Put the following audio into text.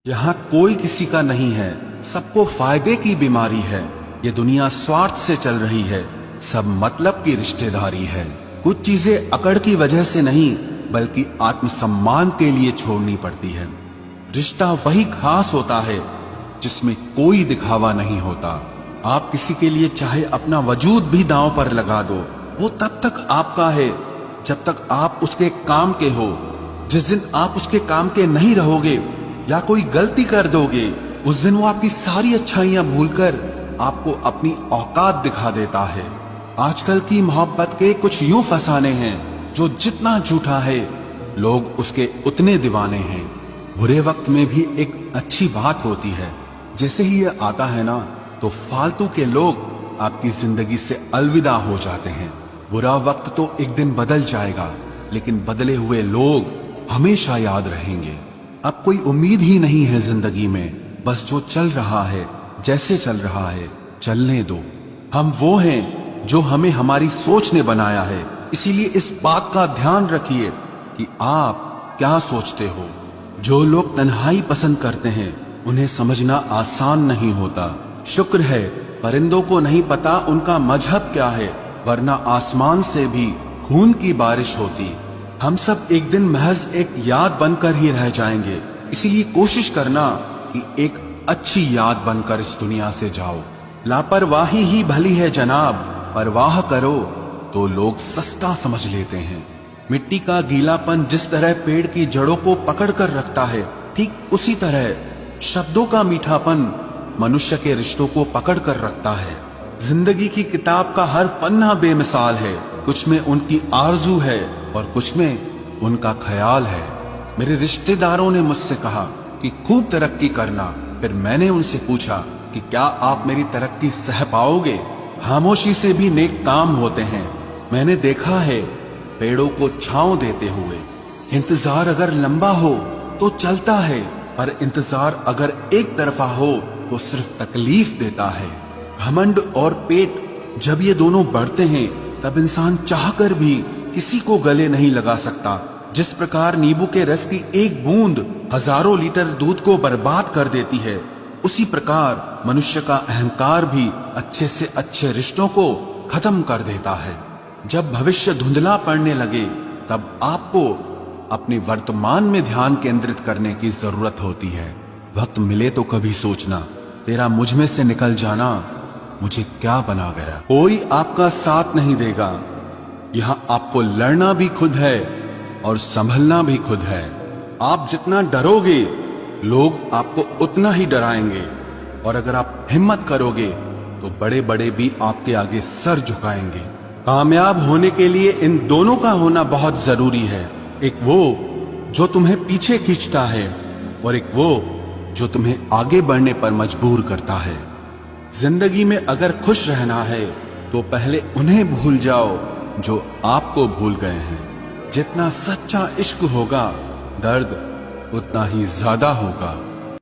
यहाँ कोई किसी का नहीं है, सबको फायदे की बीमारी है। ये दुनिया स्वार्थ से चल रही है, सब मतलब की रिश्तेदारी है। कुछ चीजें अकड़ की वजह से नहीं बल्कि आत्मसम्मान के लिए छोड़नी पड़ती है। रिश्ता वही खास होता है जिसमें कोई दिखावा नहीं होता। आप किसी के लिए चाहे अपना वजूद भी दांव पर लगा दो, वो तब तक आपका है जब तक आप उसके काम के हो। जिस दिन आप उसके काम के नहीं रहोगे या कोई गलती कर दोगे, उस दिन वो आपकी सारी अच्छाइयां भूलकर आपको अपनी औकात दिखा देता है। आजकल की मोहब्बत के कुछ यूं फसाने हैं, जो जितना झूठा है लोग उसके उतने दीवाने हैं। बुरे वक्त में भी एक अच्छी बात होती है, जैसे ही ये आता है ना तो फालतू के लोग आपकी जिंदगी से अलविदा हो जाते हैं। बुरा वक्त तो एक दिन बदल जाएगा, लेकिन बदले हुए लोग हमेशा याद रहेंगे। अब कोई उम्मीद ही नहीं है जिंदगी में, बस जो चल रहा है जैसे चल रहा है चलने दो। हम वो हैं जो हमें हमारी सोच ने बनाया है, इसीलिए इस बात का ध्यान रखिए कि आप क्या सोचते हो। जो लोग तन्हाई पसंद करते हैं उन्हें समझना आसान नहीं होता। शुक्र है परिंदों को नहीं पता उनका मजहब क्या है, वरना आसमान से भी खून की बारिश होती। हम सब एक दिन महज एक याद बनकर ही रह जाएंगे, इसीलिए कोशिश करना कि एक अच्छी याद बनकर इस दुनिया से जाओ। लापरवाही ही भली है जनाब, परवाह करो तो लोग सस्ता समझ लेते हैं। मिट्टी का गीलापन जिस तरह पेड़ की जड़ों को पकड़ कर रखता है, ठीक उसी तरह शब्दों का मीठापन मनुष्य के रिश्तों को पकड़ कर रखता है। जिंदगी की किताब का हर पन्ना बेमिसाल है, कुछ में उनकी आरजू है और कुछ में उनका ख्याल है। मेरे रिश्तेदारों ने मुझसे कहा कि खूब तरक्की करना, फिर मैंने उनसे पूछा कि क्या आप मेरी तरक्की सह पाओगे। खामोशी से भी नेक काम होते हैं, मैंने देखा है पेड़ों को छांव देते हुए। इंतजार अगर लंबा हो तो चलता है, पर इंतजार अगर एक तरफा हो तो सिर्फ तकलीफ देता है। घमंड और पेट जब ये दोनों बढ़ते हैं तब इंसान चाहकर भी किसी को गले नहीं लगा सकता। जिस प्रकार नींबू के रस की एक बूंद हजारों लीटर दूध को बर्बाद कर देती है, उसी प्रकार मनुष्य का अहंकार भी अच्छे से अच्छे रिश्तों को खत्म कर देता है। जब भविष्य धुंधला पड़ने लगे तब आपको अपने वर्तमान में ध्यान केंद्रित करने की जरूरत होती है। वक्त मिले तो कभी सोचना, तेरा मुझ में से निकल जाना मुझे क्या बना गया। कोई आपका साथ नहीं देगा, यहाँ आपको लड़ना भी खुद है और संभलना भी खुद है। आप जितना डरोगे लोग आपको उतना ही डराएंगे, और अगर आप हिम्मत करोगे तो बड़े बड़े भी आपके आगे सर झुकाएंगे। कामयाब होने के लिए इन दोनों का होना बहुत जरूरी है, एक वो जो तुम्हें पीछे खींचता है और एक वो जो तुम्हें आगे बढ़ने पर मजबूर करता है। जिंदगी में अगर खुश रहना है तो पहले उन्हें भूल जाओ जो आपको भूल गए हैं। जितना सच्चा इश्क होगा दर्द उतना ही ज्यादा होगा।